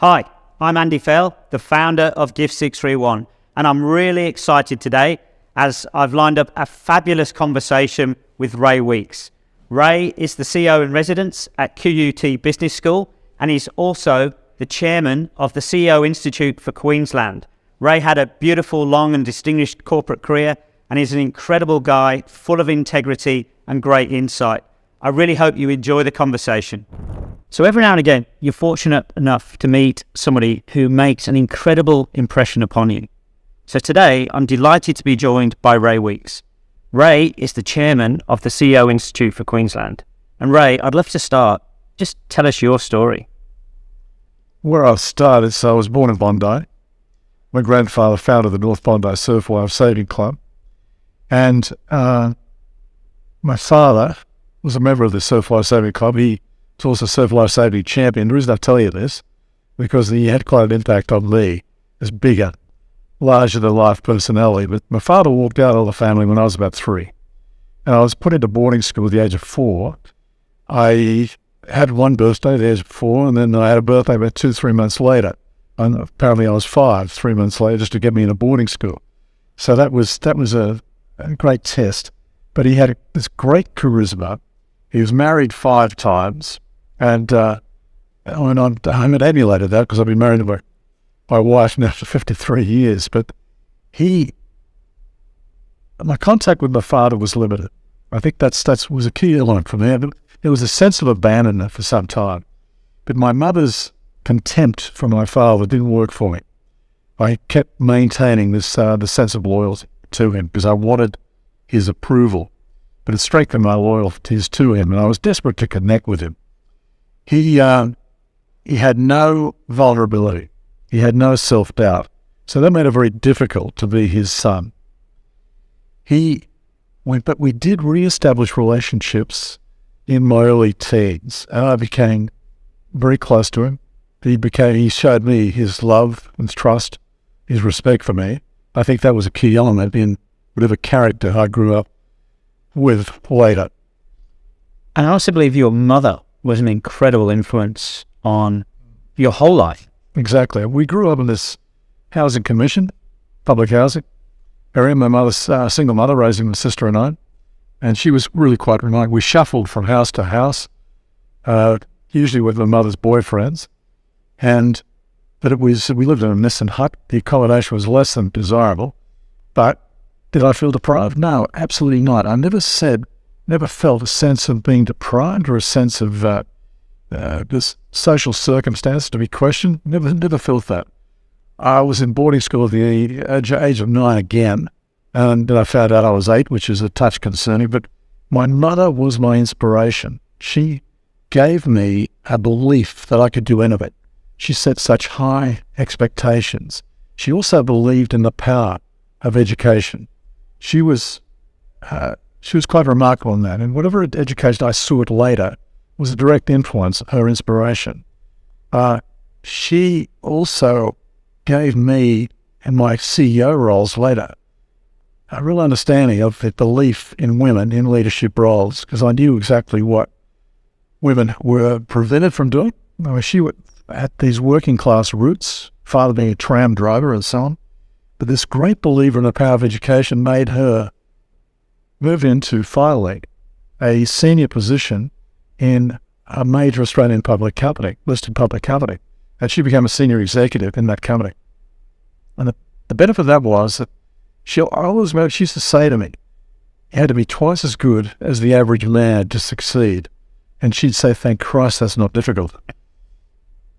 Hi, I'm Andy Fell, the founder of Gift 631, and I'm really excited today as I've lined up a fabulous conversation with Ray Weeks. Ray is the CEO in residence at QUT Business School, and he's also the chairman of the CEO Institute for Queensland. Ray had a beautiful, long and distinguished corporate career, and he's an incredible guy, full of integrity and great insight. I really hope you enjoy the conversation. So every now and again, you're fortunate enough to meet somebody who makes an incredible impression upon you. So today, I'm delighted to be joined by Ray Weeks. Ray is the chairman of the CEO Institute for Queensland. And Ray, I'd love to start. Just tell us your story. Where I started, so I was born in Bondi. My grandfather founded the North Bondi Surf Wave Saving Club. And my father was a member of the Surf Life Saving Club. He was also Surf Life Saving champion. The reason I tell you this, because he had quite an impact on me as bigger, larger-than-life personality. But my father walked out of the family when I was about 3. And I was put into boarding school at the age of 4. I had one birthday at the age of 4, and then I had a birthday about 2-3 months later. And apparently I was 5, 3 months later, just to get me into boarding school. So that was a great test. But he had this great charisma. He was married 5 times. And I'm emulated that because I've been married to my wife now for 53 years. But my contact with my father was limited. I think that was a key element for me. There was a sense of abandonment for some time. But my mother's contempt for my father didn't work for me. I kept maintaining this the sense of loyalty to him because I wanted his approval. But it strengthened my loyalties to him, and I was desperate to connect with him. He had no vulnerability. He had no self-doubt. So that made it very difficult to be his son. But we did re-establish relationships in my early teens, and I became very close to him. He showed me his love and trust, his respect for me. I think that was a key element in whatever character I grew up with later. And I also believe your mother was an incredible influence on your whole life. Exactly. We grew up in this housing commission, public housing area. My mother's a single mother raising my sister and I, and she was really quite remarkable. We shuffled from house to house, usually with my mother's boyfriends, but we lived in a Nissan hut. The accommodation was less than desirable, but did I feel deprived? No, absolutely not. I never felt a sense of being deprived or a sense of this social circumstance to be questioned. Never felt that. I was in boarding school at the age of 9 again, and then I found out I was 8, which is a touch concerning, but my mother was my inspiration. She gave me a belief that I could do anything. She set such high expectations. She also believed in the power of education. She was quite remarkable in that, and whatever education I saw it later was a direct influence, her inspiration. She also gave me, in my CEO roles later, a real understanding of the belief in women in leadership roles, because I knew exactly what women were prevented from doing. She had these working class roots, father being a tram driver and so on. But this great believer in the power of education made her move into finally a senior position in a major Australian public company, listed public company. And she became a senior executive in that company. And the benefit of that was that she used to say to me, you had to be twice as good as the average man to succeed. And she'd say, thank Christ, that's not difficult.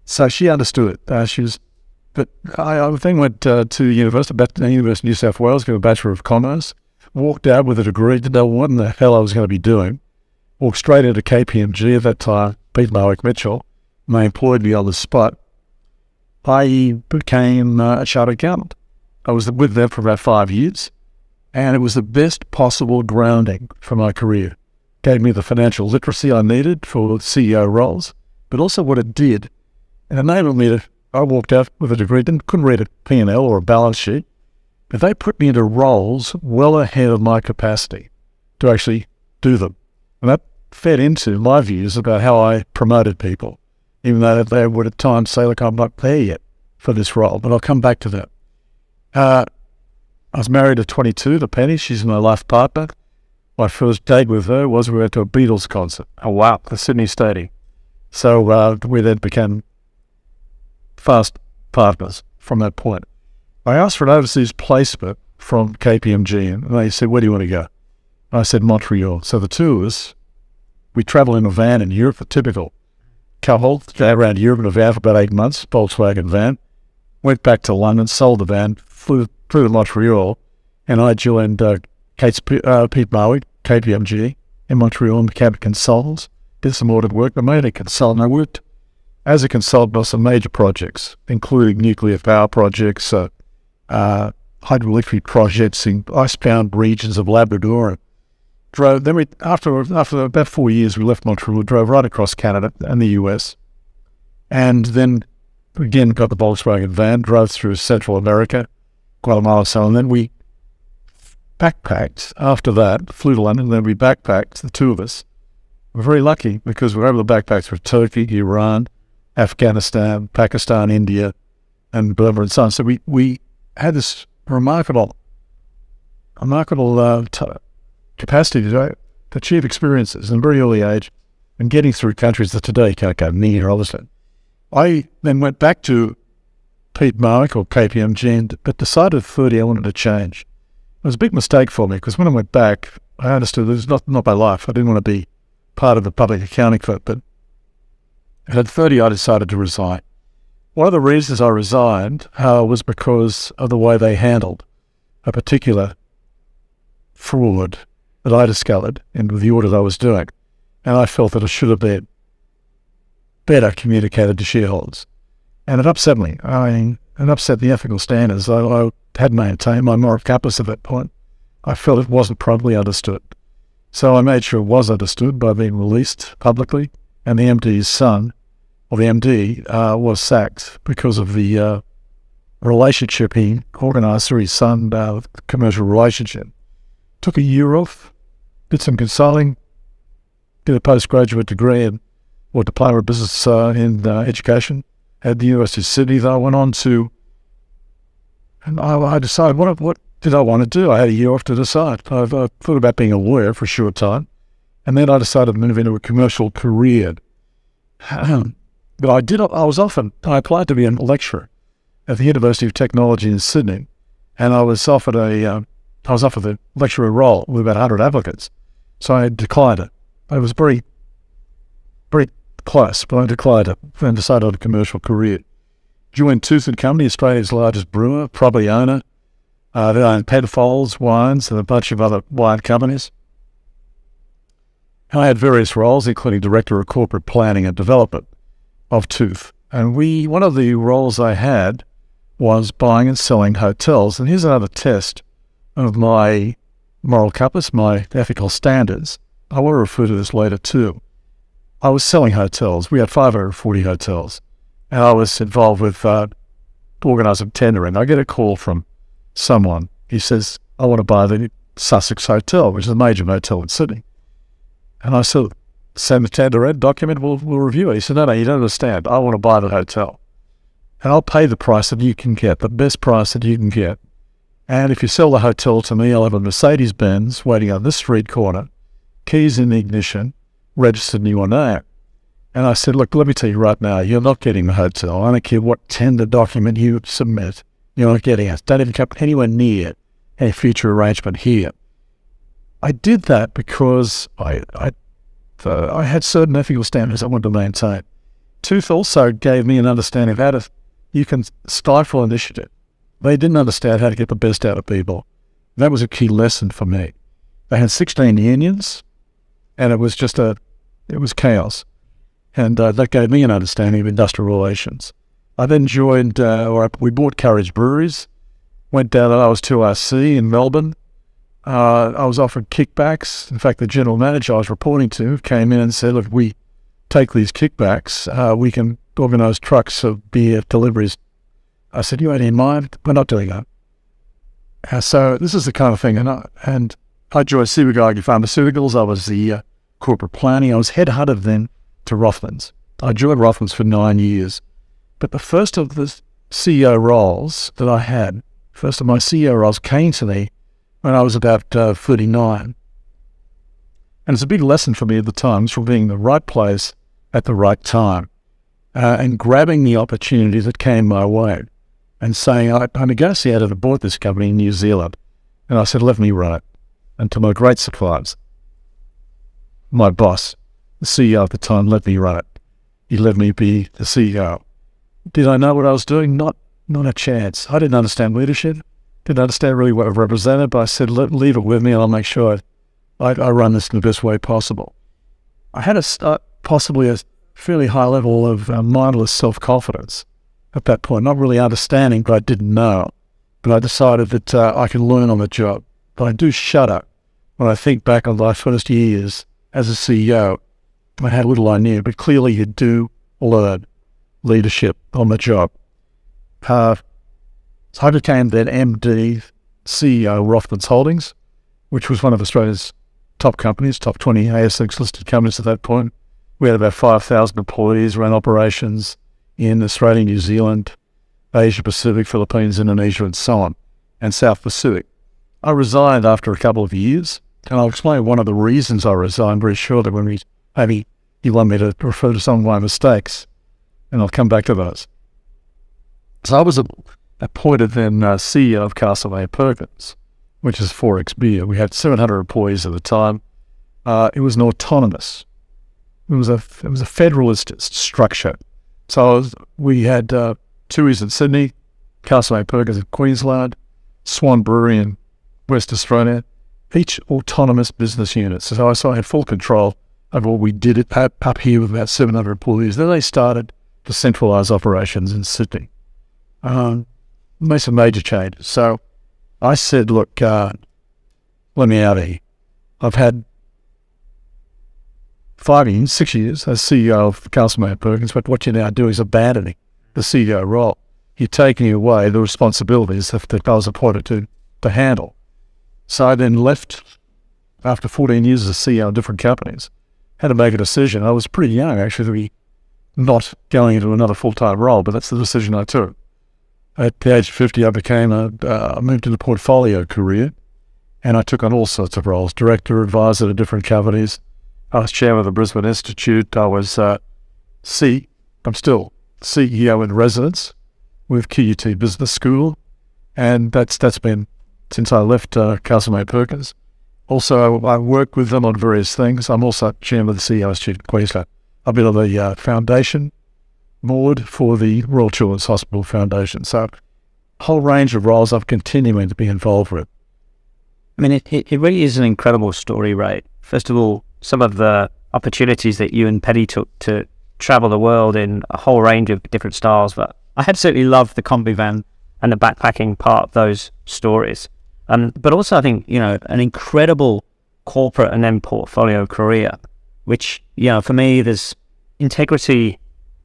So she understood it. But I then went to University of New South Wales, got a Bachelor of Commerce, walked out with a degree, didn't know what in the hell I was going to be doing, walked straight into KPMG at that time, Pete Marwick Mitchell, and they employed me on the spot. I became a chartered accountant. I was with them for about 5 years, and it was the best possible grounding for my career. Gave me the financial literacy I needed for CEO roles, but also what it did, it enabled me to. I walked out with a degree, couldn't read a P&L or a balance sheet, but they put me into roles well ahead of my capacity to actually do them. And that fed into my views about how I promoted people, even though they would at times say, look, I'm not there yet for this role, but I'll come back to that. I was married at 22 to Penny. She's my life partner. My first date with her was we went to a Beatles concert. Oh, wow. The Sydney Stadium. So we then became fast partners from that point. I asked for an overseas placement from KPMG, and they said, where do you want to go? I said, Montreal. So the two of us, we travel in a van in Europe, a typical couple, go around Europe in a van for about 8 months, Volkswagen van, went back to London, sold the van, flew to Montreal, and I joined Pete Marwick, KPMG, in Montreal, and became a consultant, did some audit work. I made a consultant. I worked as a consultant on some major projects, including nuclear power projects, hydroelectric projects in icebound regions of Labrador. And drove. Then after about 4 years, we left Montreal, drove right across Canada and the US, and then again got the Volkswagen van, drove through Central America, Guatemala, so on. And then we backpacked after that, flew to London, and then we backpacked, the two of us. We're very lucky because we were able to backpack through Turkey, Iran, Afghanistan, Pakistan, India, and Burma and so on. So we had this remarkable capacity to achieve experiences in a very early age and getting through countries that today can't go near, obviously. I then went back to Pete Marwick or KPMG, but decided at 30 I wanted to change. It was a big mistake for me because when I went back, I understood it was not my life. I didn't want to be part of the public accounting firm, but at 30 I decided to resign. One of the reasons I resigned was because of the way they handled a particular fraud that I discovered with the audit I was doing. And I felt that it should have been better communicated to shareholders. And it upset me. It upset the ethical standards I had maintained, my moral compass at that point. I felt it wasn't properly understood. So I made sure it was understood by being released publicly, and the MD's son, or the MD, was sacked because of the relationship he organised through his son, commercial relationship. Took a year off, did some consulting, did a postgraduate degree or diploma of business in education at the University of Sydney. That I went on to, and I decided what did I want to do. I had a year off to decide. I thought about being a lawyer for a short time, and then I decided to move into a commercial career. But I applied to be a lecturer at the University of Technology in Sydney, and I was offered the lecturer role with about 100 applicants. So I declined it. I was very, very close, but I declined it and decided on a commercial career. Joined Tooth & Company, Australia's largest brewer, property owner. They own Penfolds wines and a bunch of other wine companies. I had various roles, including Director of Corporate Planning and Development of Tooth. And one of the roles I had was buying and selling hotels. And here's another test of my moral compass, my ethical standards. I will refer to this later too. I was selling hotels. We had 540 hotels. And I was involved with organising tendering. I get a call from someone. He says, I want to buy the Sussex Hotel, which is a major hotel in Sydney. And I said, send the tender in, document, we'll review it. He said, no, you don't understand. I want to buy the hotel. And I'll pay the price that you can get, the best price that you can get. And if you sell the hotel to me, I'll have a Mercedes-Benz waiting on this street corner, keys in the ignition, registered in your name. And I said, look, let me tell you right now, you're not getting the hotel. I don't care what tender document you submit. You're not getting it. Don't even come anywhere near a future arrangement here. I did that because I had certain ethical standards I wanted to maintain. Tooth also gave me an understanding of how you can stifle initiative. They didn't understand how to get the best out of people. That was a key lesson for me. They had 16 unions, and it was chaos. And that gave me an understanding of industrial relations. I then joined, we bought Courage Breweries, went down to OS2RC in Melbourne. I was offered kickbacks. In fact, the general manager I was reporting to came in and said, look, we take these kickbacks, we can organise trucks of beer deliveries. I said, you ain't in mind? We're not doing that. So this is the kind of thing. And I joined Ciba-Geigy Pharmaceuticals. I was the corporate planning. I was headhunted then to Rothmans I joined Rothmans for 9 years. But the first of the CEO roles that I had, first of my CEO roles came to me when I was about 39. And it's a big lesson for me at the time, from being in the right place at the right time and grabbing the opportunity that came my way and saying, I negotiated and bought this company in New Zealand. And I said, let me run it. And to my great surprise, my boss, the CEO at the time, let me run it. He let me be the CEO. Did I know what I was doing? Not a chance. I didn't understand leadership, didn't understand really what it represented, but I said, leave it with me and I'll make sure I run this in the best way possible. I had possibly a fairly high level of mindless self-confidence at that point, not really understanding, but I didn't know. But I decided that I can learn on the job. But I do shudder when I think back on my first years as a CEO. I had little I knew, but clearly you do learn leadership on the job. So I became then MD, CEO of Rothmans Holdings, which was one of Australia's top companies, top 20 ASX listed companies at that point. We had about 5,000 employees, ran operations in Australia, New Zealand, Asia Pacific, Philippines, Indonesia, and so on, and South Pacific. I resigned after a couple of years, and I'll explain one of the reasons I resigned very shortly when maybe you want me to refer to some of my mistakes, and I'll come back to those. So I was appointed then CEO of Castlemaine Perkins, which is Forex Beer. We had 700 employees at the time. It was an autonomous. It was a federalist structure. So we had Tooheys in Sydney, Castlemaine Perkins in Queensland, Swan Brewery in West Australia, each autonomous business unit. So I had full control over what we did up here with about 700 employees. Then they started to centralise operations in Sydney. Made some major changes. So I said, look, let me out of here. I've had 6 years as CEO of Castlemaine Perkins, but what you're now doing is abandoning the CEO role. You're taking away the responsibilities that I was appointed to handle. So I then left after 14 years as CEO of different companies. Had to make a decision. I was pretty young, actually, to be not going into another full-time role, but that's the decision I took. At the age of 50, I moved into a portfolio career, and I took on all sorts of roles, director, advisor to different companies. I was chairman of the Brisbane Institute. I was I'm still CEO in residence with QUT Business School, and that's been since I left Castlemaine Perkins. Also, I work with them on various things. I'm also chairman of the CEO Institute in Queensland. I've been on the foundation board for the Royal Children's Hospital Foundation. So a whole range of roles I'm continuing to be involved with. I mean, it really is an incredible story, Ray. First of all, some of the opportunities that you and Petty took to travel the world in a whole range of different styles. But I absolutely love the combi van and the backpacking part of those stories. But also, I think, an incredible corporate and then portfolio career, which, for me, there's integrity,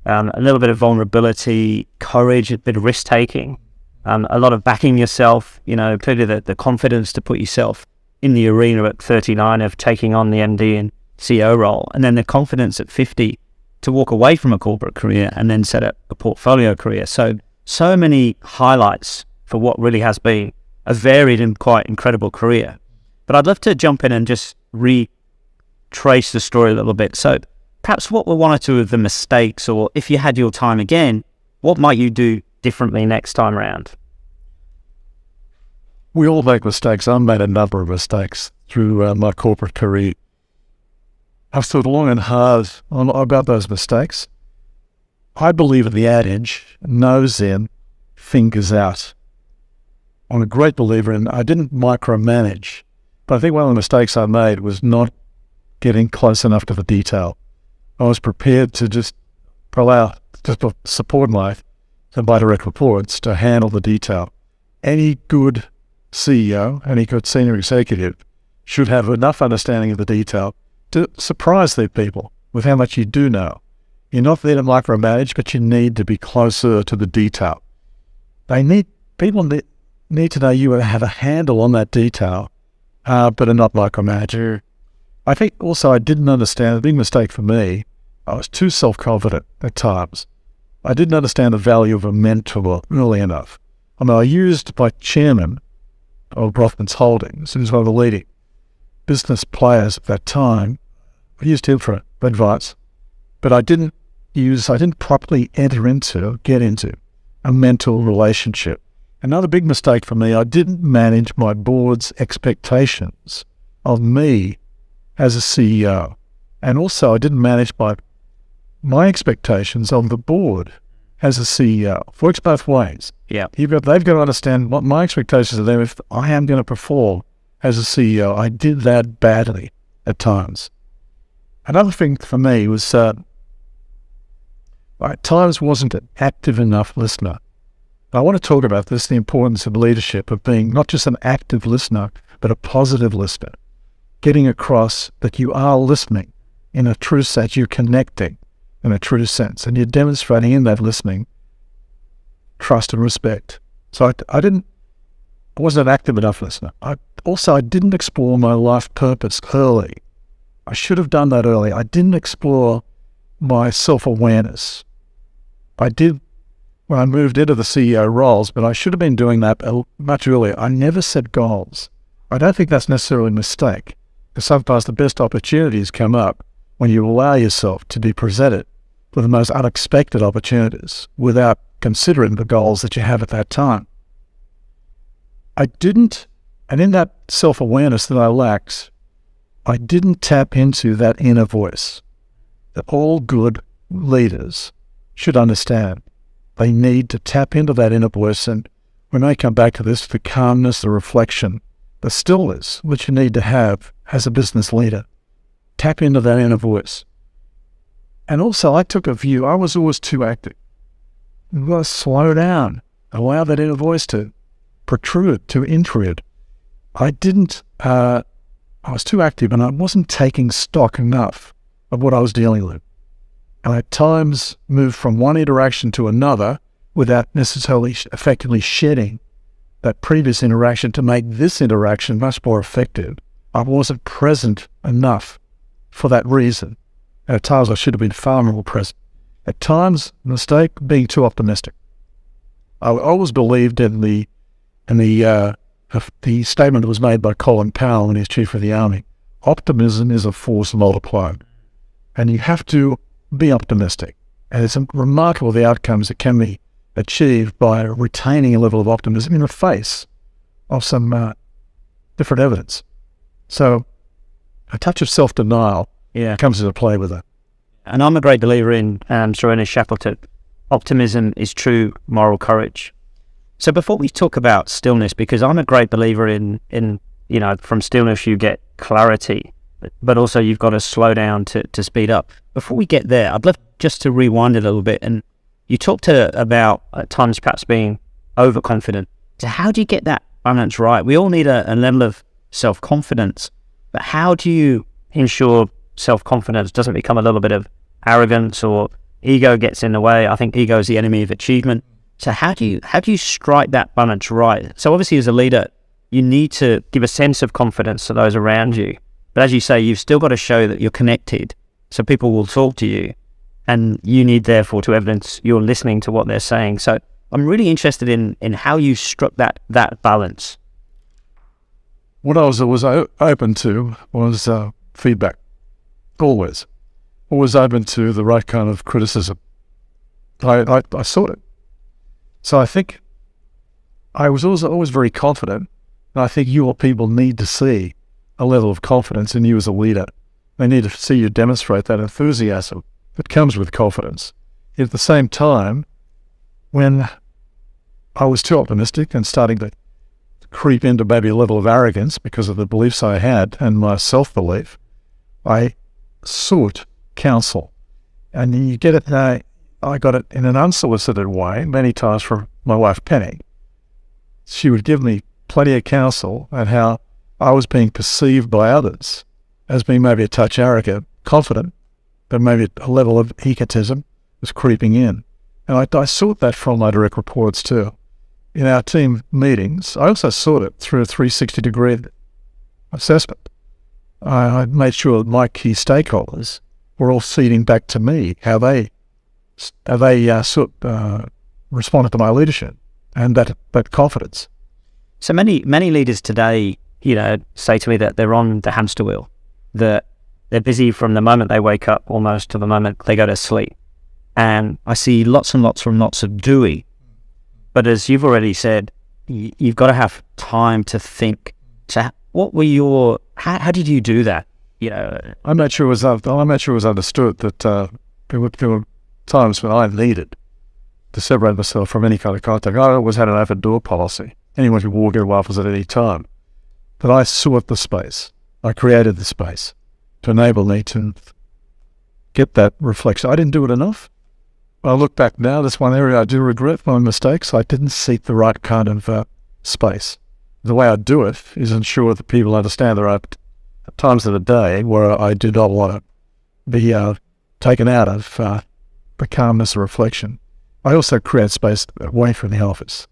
a little bit of vulnerability, courage, a bit of risk-taking, a lot of backing yourself, clearly the confidence to put yourself in the arena at 39 of taking on the MD and CEO role, and then the confidence at 50 to walk away from a corporate career and then set up a portfolio career. So many highlights for what really has been a varied and quite incredible career. But I'd love to jump in and just retrace the story a little bit. So perhaps what were one or two of the mistakes, or if you had your time again, what might you do differently next time around? We all make mistakes. I've made a number of mistakes through my corporate career. I've thought long and hard about those mistakes. I believe in the adage, nose in, fingers out. I'm a great believer in, I didn't micromanage, but I think one of the mistakes I made was not getting close enough to the detail. I was prepared to just support my direct reports to handle the detail. Any good CEO, any good senior executive should have enough understanding of the detail to surprise their people with how much you do know. You're not there to micromanage, but you need to be closer to the detail. People need to know you have a handle on that detail, but are not micromanager. I think also I didn't understand, a big mistake for me I was too self-confident at times. I didn't understand the value of a mentor early enough. I mean, I used my chairman of Rothmans Holdings, who was one of the leading business players at that time. I used him for advice, but I didn't properly get into a mentor relationship. Another big mistake for me, I didn't manage my board's expectations of me as a CEO. And also I didn't manage my expectations of the board as a CEO. It works both ways. Yeah. They've got to understand what my expectations are there. If I am going to perform as a CEO, I did that badly at times. Another thing for me was I at times wasn't an active enough listener. I want to talk about this, the importance of leadership, of being not just an active listener, but a positive listener. Getting across that you are listening in a true sense, you're connecting in a true sense, and you're demonstrating in that listening trust and respect. So I wasn't an active enough listener. I didn't explore my life purpose early. I should have done that early. I didn't explore my self-awareness. I did when I moved into the CEO roles, but I should have been doing that much earlier. I never set goals. I don't think that's necessarily a mistake, because sometimes the best opportunities come up when you allow yourself to be presented with the most unexpected opportunities without considering the goals that you have at that time. I didn't, and in that self-awareness that I lacked, I didn't tap into that inner voice that all good leaders should understand. They need to tap into that inner voice, and we may come back to this, the calmness, the reflection, the stillness which you need to have as a business leader. Tap into that inner voice. And also I took a view, I was always too active. You've got to slow down, allow that inner voice to protrude, to intrude. I was too active, and I wasn't taking stock enough of what I was dealing with. And I at times moved from one interaction to another without necessarily effectively shedding that previous interaction to make this interaction much more effective. I wasn't present enough for that reason. And at times I should have been far more present. At times, mistake, being too optimistic. I always believed in the statement that was made by Colin Powell when he was Chief of the Army. Optimism is a force multiplier. And you have to be optimistic. And it's remarkable the outcomes that can be achieved by retaining a level of optimism in the face of some different evidence. So a touch of self-denial comes into play with it. And I'm a great believer in Sir Shackleton. Optimism is true moral courage. So before we talk about stillness, because I'm a great believer in from stillness you get clarity, but also you've got to slow down to speed up. Before we get there, I'd love just to rewind a little bit. And you talked about at times perhaps being overconfident. So how do you get that balance right? We all need a level of self-confidence, but how do you ensure self-confidence doesn't become a little bit of arrogance or ego gets in the way? I think ego is the enemy of achievement. So how do you strike that balance right? So obviously as a leader, you need to give a sense of confidence to those around you. But as you say, you've still got to show that you're connected so people will talk to you, and you need therefore to evidence you're listening to what they're saying. So I'm really interested in how you struck that balance. What I was open to was feedback. Always open to the right kind of criticism. I sought it. So I think I was always very confident, and I think your people need to see a level of confidence in you as a leader. They need to see you demonstrate that enthusiasm that comes with confidence. At the same time, when I was too optimistic and starting to creep into maybe a level of arrogance because of the beliefs I had and my self-belief, I sought counsel. And you get it, I got it in an unsolicited way many times from my wife Penny. She would give me plenty of counsel on how I was being perceived by others as being maybe a touch arrogant, confident, but maybe a level of egotism was creeping in. And I sought that from my direct reports too. In our team meetings, I also sought it through a 360-degree assessment. I made sure that my key stakeholders were all feeding back to me how they responded to my leadership and that confidence. So many leaders today, say to me that they're on the hamster wheel, that they're busy from the moment they wake up almost to the moment they go to sleep. And I see lots and lots of doing. But as you've already said, you've got to have time to think. So how did you do that? I'm not sure it was understood that there were times when I needed to separate myself from any kind of contact. I always had an open door policy. Anyone could walk in waffles at any time. But I sought the space. I created the space to enable me to get that reflection. I didn't do it enough. When I look back now, that's one area I do regret my mistakes. I didn't seek the right kind of space. The way I do it is ensure that people understand there are times of the day where I do not want to be taken out of the calmness of reflection. I also create space away from the office.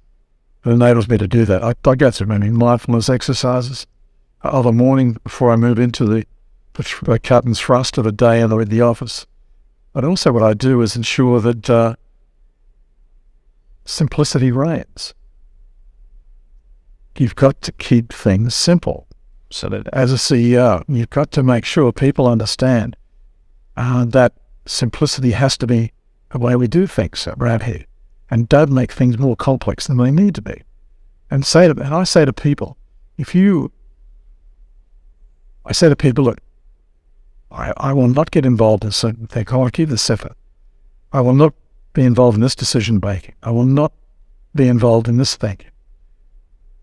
It enables me to do that. I go through many mindfulness exercises of the morning before I move into the cut and thrust of a day in the office. But also what I do is ensure that simplicity reigns. You've got to keep things simple. So that as a CEO, you've got to make sure people understand that simplicity has to be the way we do things around here, and don't make things more complex than they need to be. And I say to people, look, I will not get involved in certain things. I want to keep this separate. I will not be involved in this decision making. I will not be involved in this thing.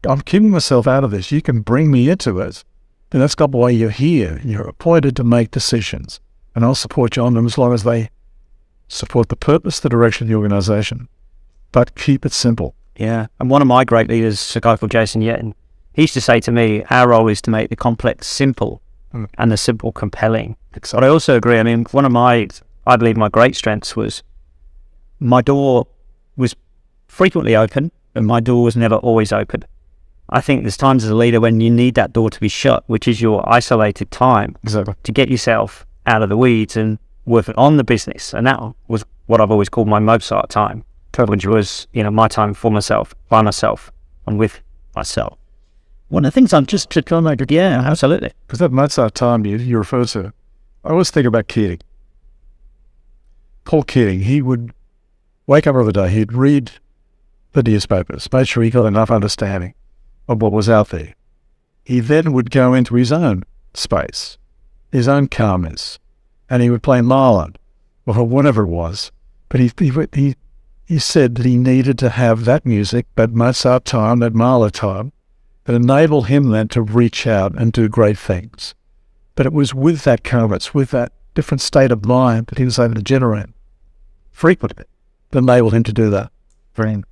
I'm keeping myself out of this. You can bring me into it, then that's not why you're here. You're appointed to make decisions, and I'll support you on them as long as they support the purpose, the direction of the organisation. But keep it simple. Yeah, and one of my great leaders, a guy called Jason Yetton, he used to say to me, our role is to make the complex simple and the simple compelling. But I also agree. I mean, I believe my great strengths was my door was frequently open, and my door was never always open. I think there's times as a leader when you need that door to be shut, which is your isolated time to get yourself out of the weeds and work on the business. And that was what I've always called my Mozart time, which was, my time for myself, by myself, and with myself. One of the things I'm just trying to make, yeah, absolutely. Because that Mozart time you refer to, I always think about Keating. Paul Keating, he would wake up every day, he'd read the newspapers, make sure he got enough understanding of what was out there. He then would go into his own space, his own calmness, and he would play Marlon, or whatever it was. But he said that he needed to have that music, that Mozart time, that Mahler time, that enabled him then to reach out and do great things. But it was with that calmness, with that different state of mind that he was able to generate frequently that enabled him to do that. Brilliant.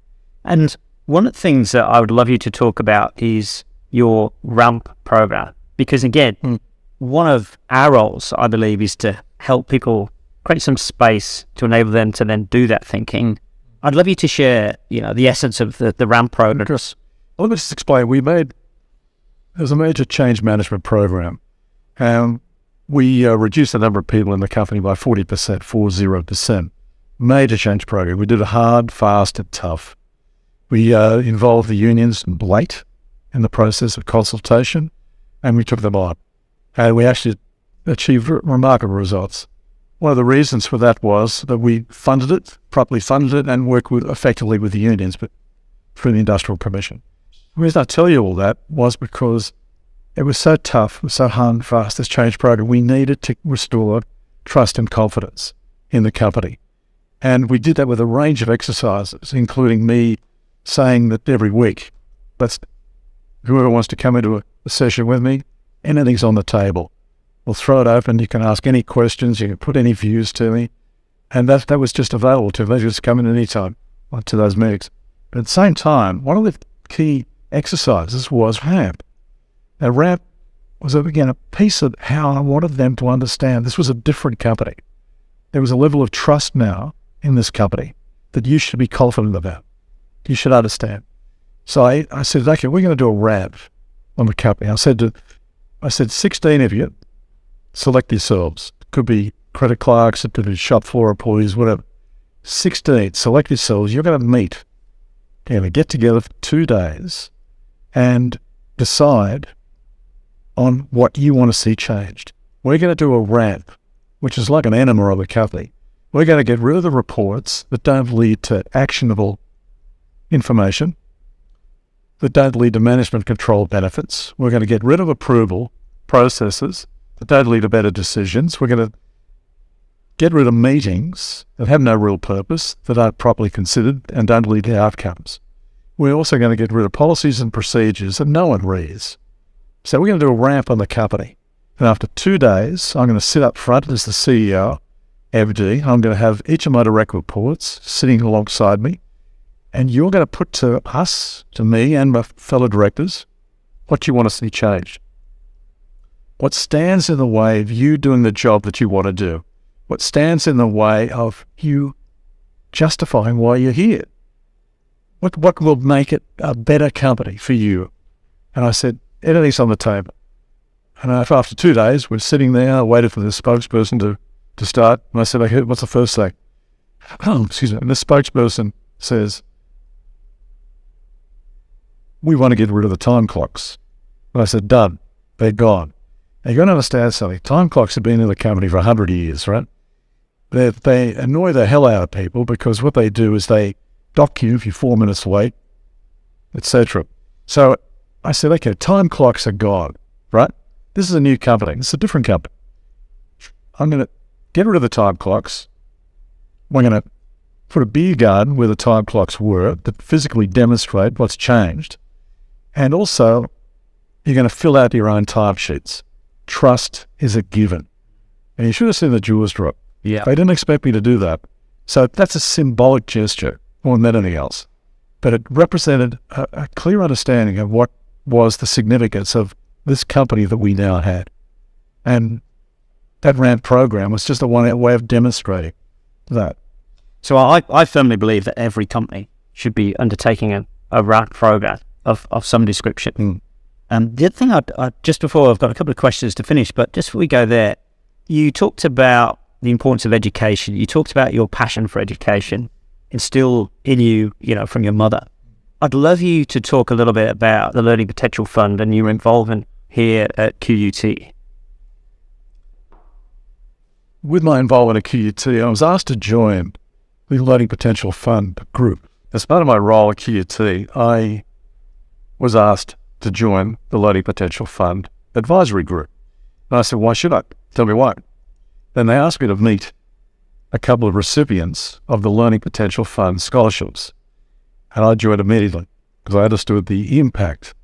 And one of the things that I would love you to talk about is your RAMP program. Because again, one of our roles, I believe, is to help people create some space to enable them to then do that thinking. I'd love you to share, the essence of the RAMP program. Let me just explain. There's a major change management program. We reduced the number of people in the company by 40%, 40%. Major change program. We did it hard, fast, and tough. We involved the unions late in the process of consultation, and we took them on. And we actually achieved remarkable results. One of the reasons for that was that we properly funded it, and worked effectively with the unions, but through the Industrial Commission. The reason I tell you all that was because it was so tough, it was so hard and fast, this change program. We needed to restore trust and confidence in the company. And we did that with a range of exercises, including me saying that every week, whoever wants to come into a session with me, anything's on the table. We'll throw it open. You can ask any questions. You can put any views to me. And that was just available to them. They just come in any time to those meetings. But at the same time, one of the key exercises was RAMP. Now, RAMP was, again, a piece of how I wanted them to understand this was a different company. There was a level of trust now in this company that you should be confident about. You should understand. So I said, okay, we're going to do a RAMP on the company. I said 16 of you, select yourselves. Could be credit clerks, it could be shop floor employees, whatever. 16 select yourselves. You're going to meet. You're going to get together for 2 days and decide on what you want to see changed. We're going to do a ramp, which is like an enema of a company. We're going to get rid of the reports that don't lead to actionable information, that don't lead to management control benefits. We're going to get rid of approval processes that don't lead to better decisions. We're going to get rid of meetings that have no real purpose, that aren't properly considered and don't lead to outcomes. We're also going to get rid of policies and procedures that no one reads. So we're going to do a ramp on the company. And after 2 days, I'm going to sit up front as the CEO, MD. I'm going to have each of my direct reports sitting alongside me. And you're going to put to us, to me and my fellow directors, what you want to see changed. What stands in the way of you doing the job that you want to do? What stands in the way of you justifying why you're here? What will make it a better company for you? And I said, anything's on the table. And after 2 days, we're sitting there, I waited for the spokesperson to start. And I said, okay, what's the first thing? Oh, excuse me. And the spokesperson says, we want to get rid of the time clocks. And I said, done. They're gone. Now, you've got to understand something. Time clocks have been in the company for 100 years, right? They annoy the hell out of people because what they do is they dock you if you're 4 minutes late, etc. So I said, okay, time clocks are gone, right? This is a new company. It's a different company. I'm going to get rid of the time clocks. We're going to put a beer garden where the time clocks were that physically demonstrate what's changed. And also, you're going to fill out your own timesheets. Trust is a given. And you should have seen the jaws drop. Yeah. They didn't expect me to do that. So that's a symbolic gesture more than anything else. But it represented a clear understanding of what was the significance of this company that we now had. And that RAMP program was just a way of demonstrating that. So I firmly believe that every company should be undertaking a RAMP program of some description. The other thing, just before, I've got a couple of questions to finish, but just before we go there, you talked about the importance of education. You talked about your passion for education instilled in you, from your mother. I'd love you to talk a little bit about the Learning Potential Fund and your involvement here at QUT. With my involvement at QUT, I was asked to join the Learning Potential Fund group. As part of my role at QUT, I was asked to join the Learning Potential Fund advisory group. And I said, why should I? Tell me why. Then they asked me to meet a couple of recipients of the Learning Potential Fund scholarships. And I joined immediately because I understood the impact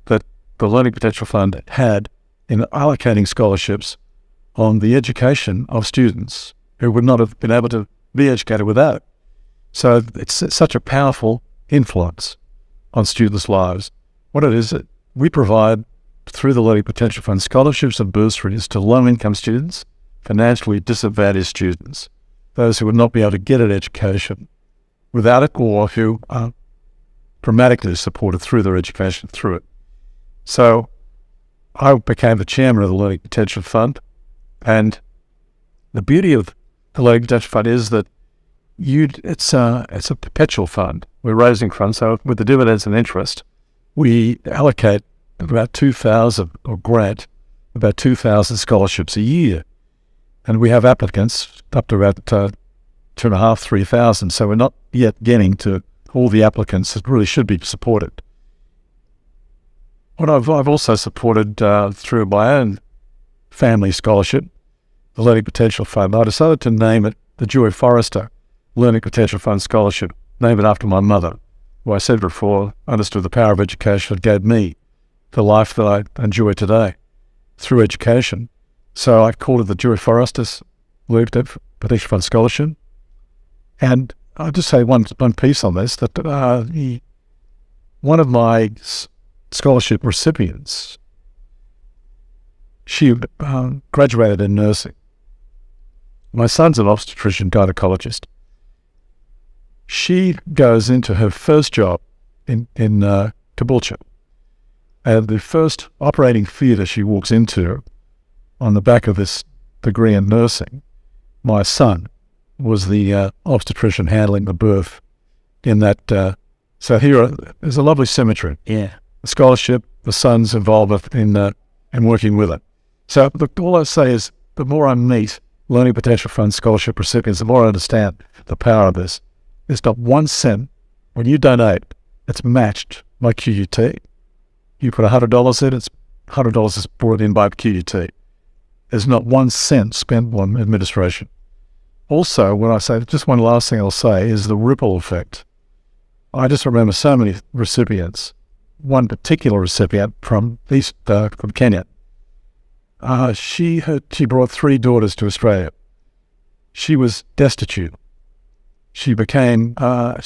that the Learning Potential Fund had in allocating scholarships on the education of students who would not have been able to be educated without it. So it's such a powerful influence on students' lives. What it is, we provide, through the Learning Potential Fund, scholarships and bursaries to low-income students, financially disadvantaged students, those who would not be able to get an education without it or who are dramatically supported through their education through it. So I became the chairman of the Learning Potential Fund, and the beauty of the Learning Potential Fund is that it's a perpetual fund. We're raising funds, so with the dividends and interest, we allocate about 2,000 or grant about 2,000 scholarships a year. And we have applicants up to about 2,500, 3,000. So we're not yet getting to all the applicants that really should be supported. What I've also supported through my own family scholarship, the Learning Potential Fund, I decided to name it the Joy Forrester Learning Potential Fund Scholarship, name it after my mother, who I said before understood the power of education. It gave me the life that I enjoy today through education. So I called it the Joy Forrester's Learning Potential Fund Scholarship. And I'll just say one piece on this, that one of my scholarship recipients, she graduated in nursing. My son's an obstetrician gynecologist. She goes into her first job in Caboolture. And the first operating theatre she walks into on the back of this degree in nursing my son was the obstetrician handling the birth in that. So there's a lovely symmetry. Yeah. The scholarship, the son's involvement in working with it. So all I say is the more I meet Learning Potential Fund scholarship recipients, the more I understand the power of this. There's not 1 cent when you donate, it's matched by QUT. You put $100 in, it's $100 is brought in by QUT. There's not 1 cent spent on administration. Also, when I say, just one last thing I'll say is the ripple effect. I just remember so many recipients. One particular recipient from Kenya. She brought 3 daughters to Australia. She was destitute. She joined, got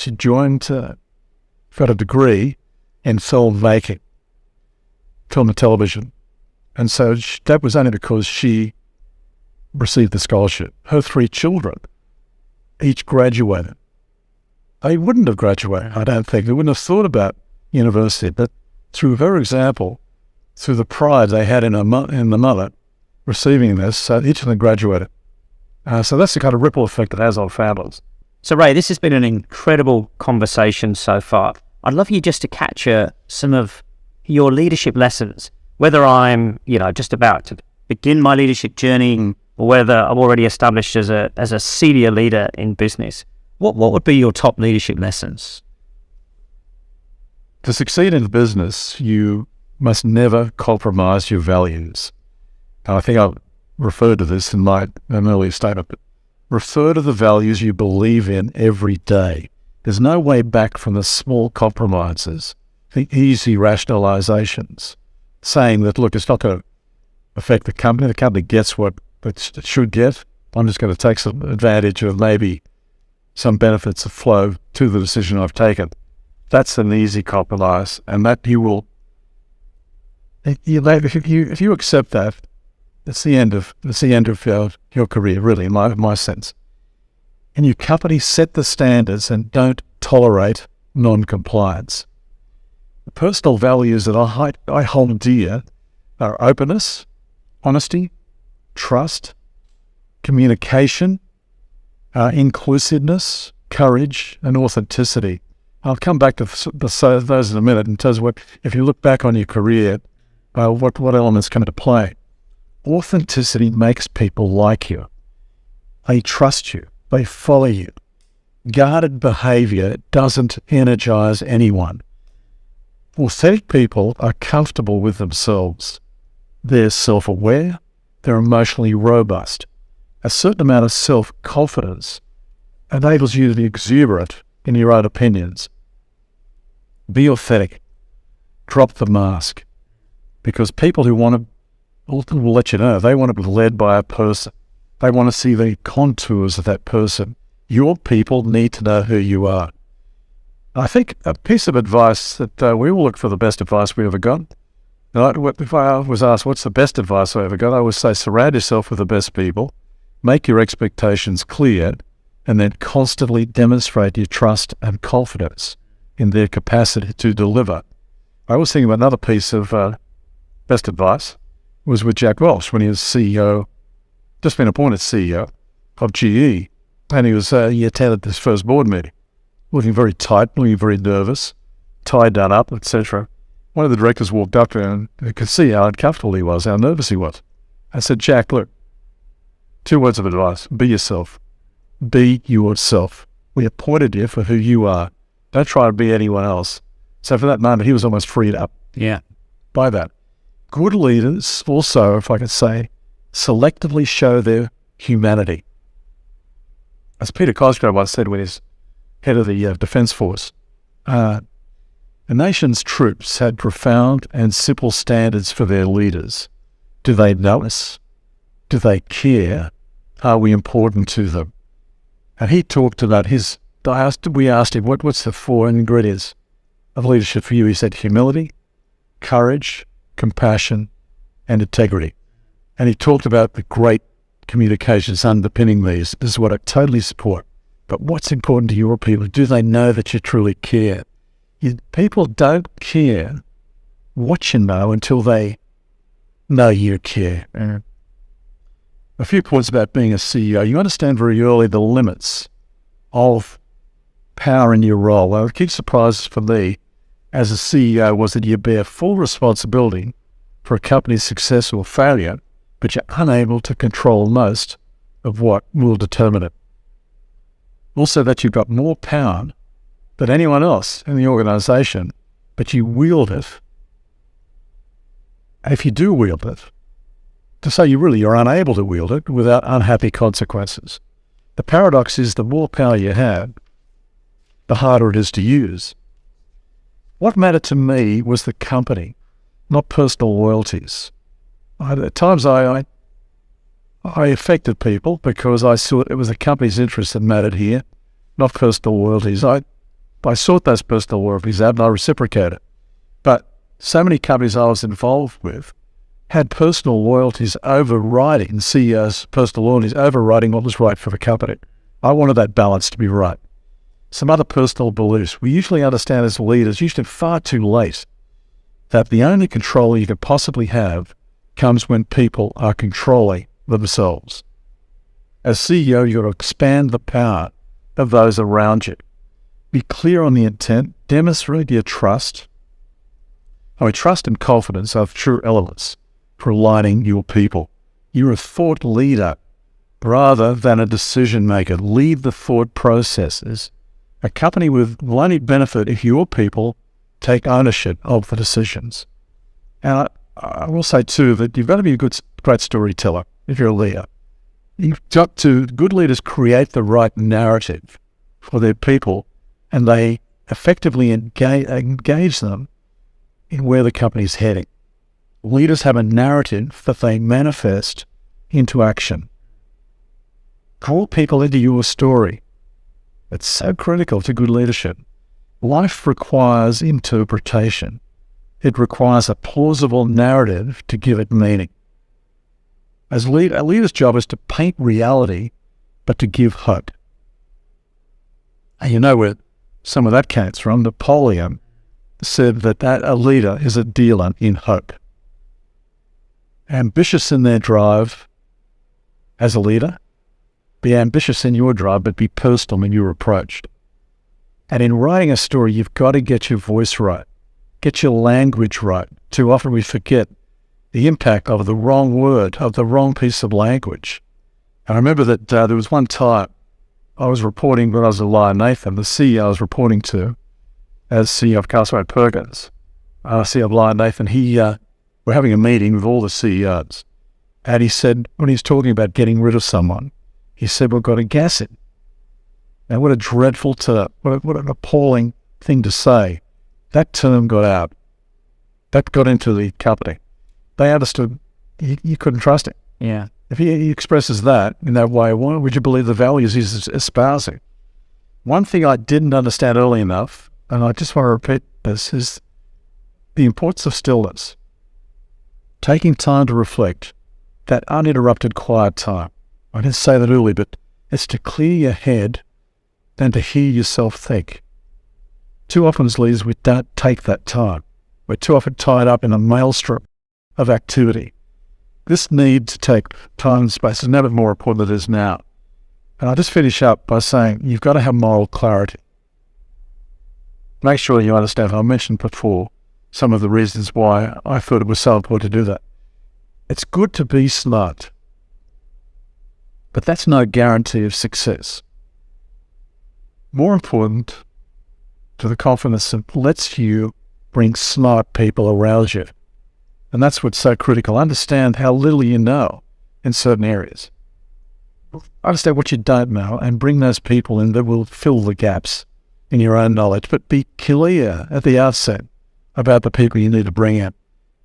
a degree in film and television. And so that was only because she received the scholarship. Her 3 children each graduated. They wouldn't have graduated, I don't think. They wouldn't have thought about university, but through her example, through the pride they had in the mother receiving this, each of them graduated. So that's the kind of ripple effect it has on families. So Ray, this has been an incredible conversation so far. I'd love you just to capture some of your leadership lessons, whether I'm, just about to begin my leadership journey or whether I'm already established as a senior leader in business. What would be your top leadership lessons? To succeed in business, you must never compromise your values. I think I referred to this in an earlier statement, but refer to the values you believe in every day. There's no way back from the small compromises, the easy rationalizations, saying that, look, it's not going to affect the company. The company gets what it should get. I'm just going to take some advantage of maybe some benefits of flow to the decision I've taken. That's an easy compromise, and that you will. If you accept that, it's the end of your career, really, in my sense. And your company set the standards and don't tolerate non-compliance. The personal values that I hold dear are openness, honesty, trust, communication, inclusiveness, courage, and authenticity. I'll come back to those in a minute in terms of what, if you look back on your career, what elements come into play. Authenticity makes people like you. They trust you. They follow you. Guarded behavior doesn't energize anyone. Authentic people are comfortable with themselves. They're self-aware. They're emotionally robust. A certain amount of self-confidence enables you to be exuberant in your own opinions. Be authentic. Drop the mask. Because people who want to will let you know, they want to be led by a person. They want to see the contours of that person. Your people need to know who you are. I think a piece of advice that we all look for the best advice we ever got. If I was asked what's the best advice I ever got, I would say surround yourself with the best people, make your expectations clear, and then constantly demonstrate your trust and confidence in their capacity to deliver. I was thinking about another piece of best advice was with Jack Welch when he was CEO, just been appointed CEO of GE, and he attended his first board meeting, looking very tight, looking very nervous, tie done up, etc. One of the directors walked up to him and could see how uncomfortable he was, how nervous he was. I said, Jack, look, 2 words of advice. Be yourself. Be yourself. We appointed you for who you are. Don't try to be anyone else. So for that moment, he was almost freed up by that. Good leaders also, if I could say, selectively show their humanity. As Peter Cosgrove once said when he's head of the Defence Force, the nation's troops had profound and simple standards for their leaders. Do they notice? Do they care? Are we important to them? And he talked about we asked him, what's the 4 ingredients of leadership for you? He said humility, courage, compassion, and integrity. And he talked about the great communications underpinning these. This is what I totally support. But what's important to your people? Do they know that you truly care? People don't care what you know until they know you care. A few points about being a CEO. You understand very early the limits of power in your role. Now, the key surprise for me as a CEO was that you bear full responsibility for a company's success or failure, but you're unable to control most of what will determine it. Also, that you've got more power than anyone else in the organization, but you wield it. And if you do wield it, to say you're unable to wield it without unhappy consequences. The paradox is the more power you have, the harder it is to use. What mattered to me was the company, not personal loyalties. At times I affected people because I saw it was the company's interest that mattered here, not personal loyalties. I sought those personal loyalties out and I reciprocated. But so many companies I was involved with had personal loyalties overriding, CEOs' personal loyalties overriding what was right for the company. I wanted that balance to be right. Some other personal beliefs. We usually understand as leaders, usually far too late, that the only control you can possibly have comes when people are controlling themselves. As CEO, you've got to expand the power of those around you. Be clear on the intent, demonstrate your trust. Trust and confidence are true elements for aligning your people. You're a thought leader rather than a decision maker. Lead the thought processes. A company will only benefit if your people take ownership of the decisions. And I will say too that you've got to be a great storyteller if you're a leader. Good leaders create the right narrative for their people, and they effectively engage them in where the company's heading. Leaders have a narrative that they manifest into action. Call people into your story. It's so critical to good leadership. Life requires interpretation. It requires a plausible narrative to give it meaning. A leader's job is to paint reality, but to give hope. And you know where some of that came from. Napoleon said that a leader is a dealer in hope. Ambitious in their drive as a leader, be ambitious in your drive, but be personal in your approach. And in writing a story, you've got to get your voice right, get your language right. Too often we forget the impact of the wrong word, of the wrong piece of language. And I remember that there was one time I was reporting when I was at Lion Nathan, the CEO I was reporting to as CEO of Castlereagh Perkins, CEO of Lion Nathan, we're having a meeting with all the CEOs. And he said, when he was talking about getting rid of someone, he said, we've got to gas it. Now, what a dreadful term, what an appalling thing to say. That term got out. That got into the company. They understood you couldn't trust him. Yeah. If he expresses that in that way, why would you believe the values he's espousing? One thing I didn't understand early enough, and I just want to repeat this, is the importance of stillness. Taking time to reflect, that uninterrupted quiet time. I didn't say that earlier, but it's to clear your head than to hear yourself think. Too often as leaders, we don't take that time. We're too often tied up in a maelstrom of activity. This need to take time and space is never more important than it is now. And I'll just finish up by saying you've got to have moral clarity. Make sure you understand, I mentioned before, some of the reasons why I thought it was so important to do that. It's good to be smart, but that's no guarantee of success. More important to the confidence that lets you bring smart people around you. And that's what's so critical. Understand how little you know in certain areas. Understand what you don't know and bring those people in that will fill the gaps in your own knowledge. But be clear at the outset about the people you need to bring in.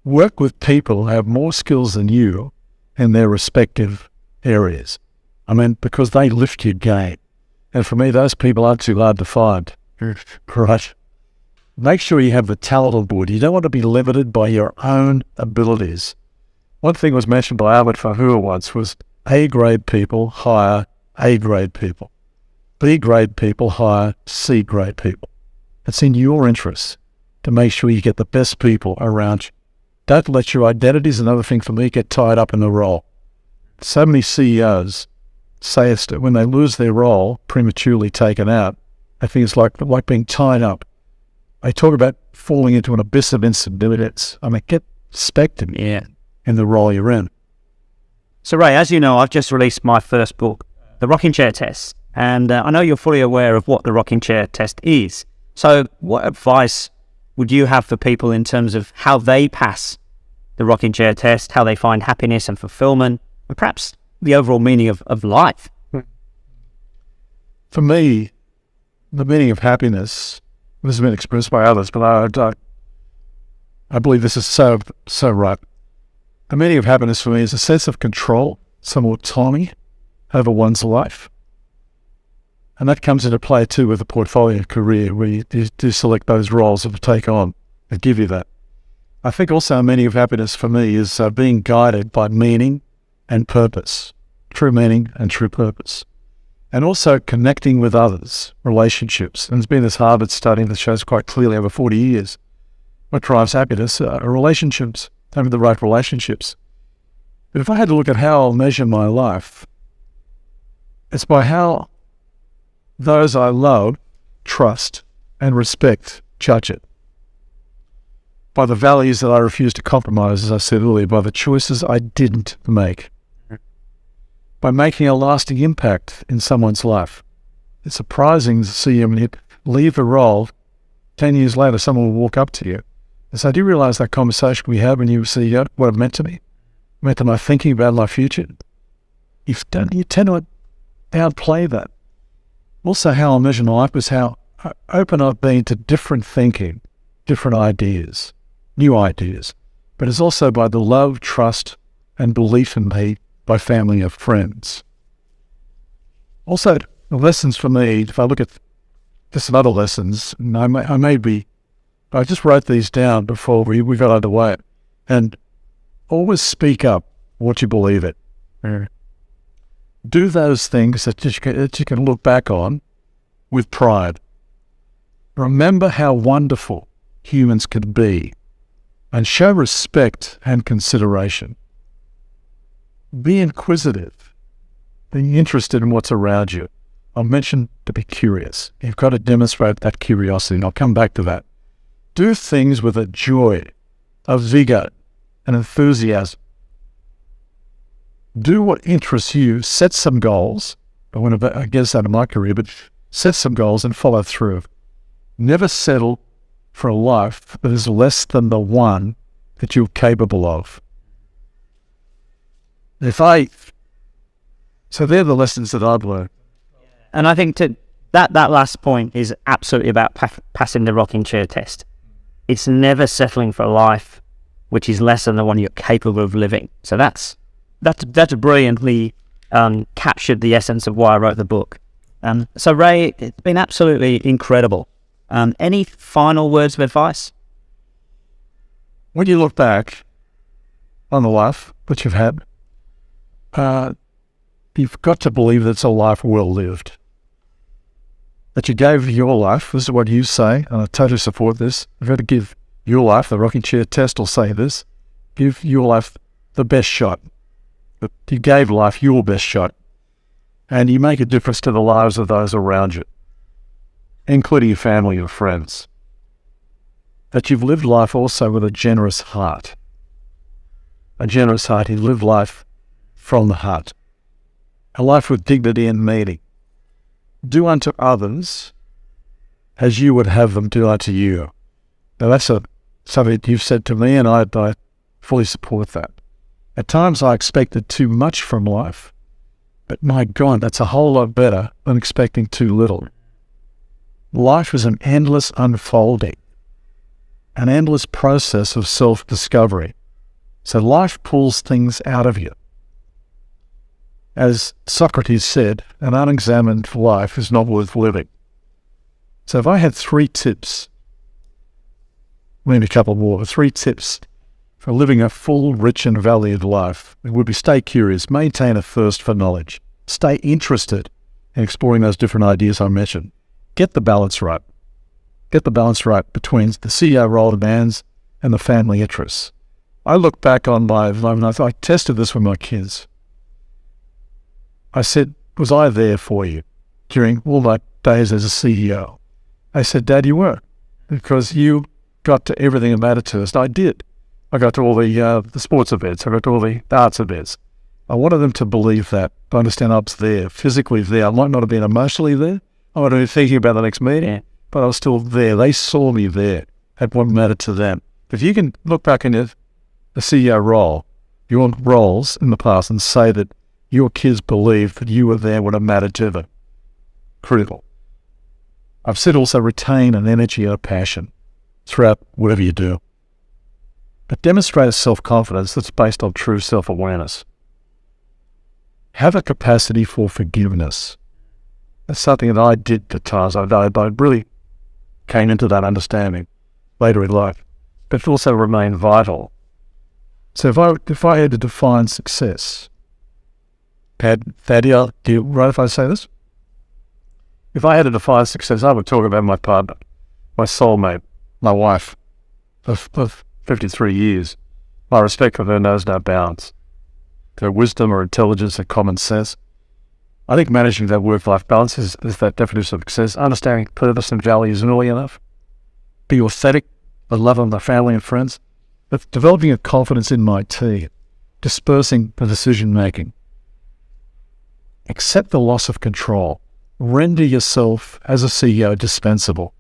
Work with people who have more skills than you in their respective areas. Because they lift your game. And for me, those people aren't too hard to find. Right? Make sure you have the talent on board. You don't want to be limited by your own abilities. One thing was mentioned by Albert Fahua once was A-grade people hire A-grade people. B-grade people hire C-grade people. It's in your interest to make sure you get the best people around you. Don't let your identities, another thing for me, get tied up in the role. so many CEOs say it's that when they lose their role, prematurely taken out, I think it's like being tied up. They talk about falling into an abyss of insignificance. I mean, get respected in the role you're in. So Ray, as you know, I've just released my first book, The Rocking Chair Test, and I know you're fully aware of what the rocking chair test is. So what advice would you have for people in terms of how they pass the rocking chair test, how they find happiness and fulfillment, and perhaps the overall meaning of life? For me, the meaning of happiness, this has been expressed by others, but I believe this is so right. The meaning of happiness for me is a sense of control, some autonomy over one's life. And that comes into play too with a portfolio career where you do select those roles that take on that give you that. I think also a meaning of happiness for me is being guided by meaning and purpose, true meaning and true purpose. And also connecting with others, relationships. And there's been this Harvard study that shows quite clearly over 40 years what drives happiness are relationships, having the right relationships. But if I had to look at how I'll measure my life, it's by how those I love, trust, and respect judge it. By the values that I refuse to compromise, as I said earlier, by the choices I didn't make. By making a lasting impact in someone's life. It's surprising to see you when you leave a role, 10 years later, someone will walk up to you and say, do you realize that conversation we had when you were CEO, what it meant to me? It meant to my thinking about my future? You tend to downplay that. Also, how I measure my life is how open I've been to different thinking, different ideas, new ideas. But it's also by the love, trust, and belief in me by family and friends. Also, the lessons for me, if I look at just some other lessons, and I just wrote these down before we got underway, and always speak up what you believe in. Do those things that you can look back on with pride. Remember how wonderful humans can be and show respect and consideration. Be inquisitive. Be interested in what's around you. I've mentioned to be curious. You've got to demonstrate that curiosity, and I'll come back to that. Do things with a joy, a vigor, an enthusiasm. Do what interests you, set some goals. I want to get out of my career, but set some goals and follow through. Never settle for a life that is less than the one that you're capable of. So they're the lessons that I've learned. And I think that last point is absolutely about passing the rocking chair test. It's never settling for a life which is less than the one you're capable of living. So that's brilliantly captured the essence of why I wrote the book. So Ray, it's been absolutely incredible. Any final words of advice? When you look back on the life that you've had, you've got to believe that it's a life well lived. That you gave your life, this is what you say, and I totally support this. You've got to give your life, the rocking chair test will say this, give your life the best shot. That you gave life your best shot. And you make a difference to the lives of those around you, including your family and friends. That you've lived life also with a generous heart. A generous heart, you live life from the heart. A life with dignity and meaning. Do unto others as you would have them do unto you. Now that's something you've said to me, and I fully support that. At times I expected too much from life, but my God, that's a whole lot better than expecting too little. Life is an endless unfolding, an endless process of self-discovery. So life pulls things out of you. As Socrates said, an unexamined life is not worth living. So if I had 3 tips, maybe a couple more, 3 tips for living a full, rich and valued life, it would be stay curious, maintain a thirst for knowledge, stay interested in exploring those different ideas I mentioned. Get the balance right. Get the balance right between the CEO role demands and the family interests. I look back on my life, and I tested this with my kids. I said, was I there for you during all my days as a CEO? I said, Dad, you were, because you got to everything that mattered to us. And I did. I got to all the sports events. I got to all the arts events. I wanted them to believe that, to understand I was there, physically there. I might not have been emotionally there. I might have been thinking about the next meeting, but I was still there. They saw me there at what mattered to them. If you can look back in the CEO role, your roles in the past, and say that your kids believed that you were there when it mattered to them, critical. I've said also retain an energy and a passion throughout whatever you do. But demonstrate a self-confidence that's based on true self-awareness. Have a capacity for forgiveness. That's something that I did at times. I really came into that understanding later in life. But it also remained vital. So if I had to define success, Thaddeus, do you right if I say this? If I had to define success, I would talk about my partner, my soulmate, my wife of 53 years. My respect for her knows no bounds. Her wisdom or intelligence and common sense. I think managing that work-life balance is that definition of success. Understanding purpose and values early enough. Be authentic, the love of my family and friends. But developing a confidence in my team. Dispersing the decision-making. Accept the loss of control. Render yourself, as a CEO, dispensable.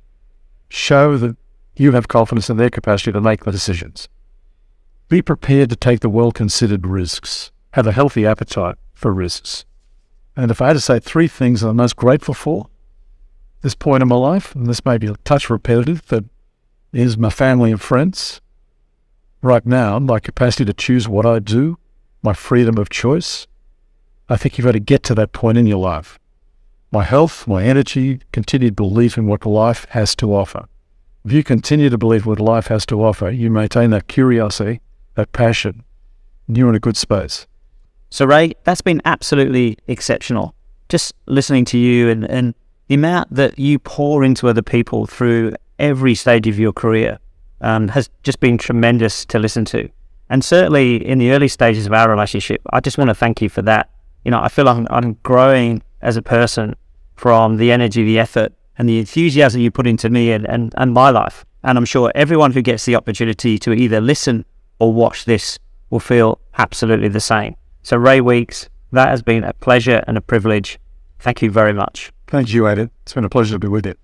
Show that you have confidence in their capacity to make the decisions. Be prepared to take the well-considered risks. Have a healthy appetite for risks. And if I had to say 3 things I'm most grateful for at this point in my life, and this may be a touch repetitive, but is my family and friends. Right now, my capacity to choose what I do, my freedom of choice. I think you've got to get to that point in your life. My health, my energy, continued belief in what life has to offer. If you continue to believe what life has to offer, you maintain that curiosity, that passion, and you're in a good space. So Ray, that's been absolutely exceptional. Just listening to you and the amount that you pour into other people through every stage of your career has just been tremendous to listen to. And certainly in the early stages of our relationship, I just want to thank you for that. You know, I feel like I'm growing as a person from the energy, the effort, and the enthusiasm you put into me and my life. And I'm sure everyone who gets the opportunity to either listen or watch this will feel absolutely the same. So Ray Weeks, that has been a pleasure and a privilege. Thank you very much. Thank you, Aidan. It's been a pleasure to be with you.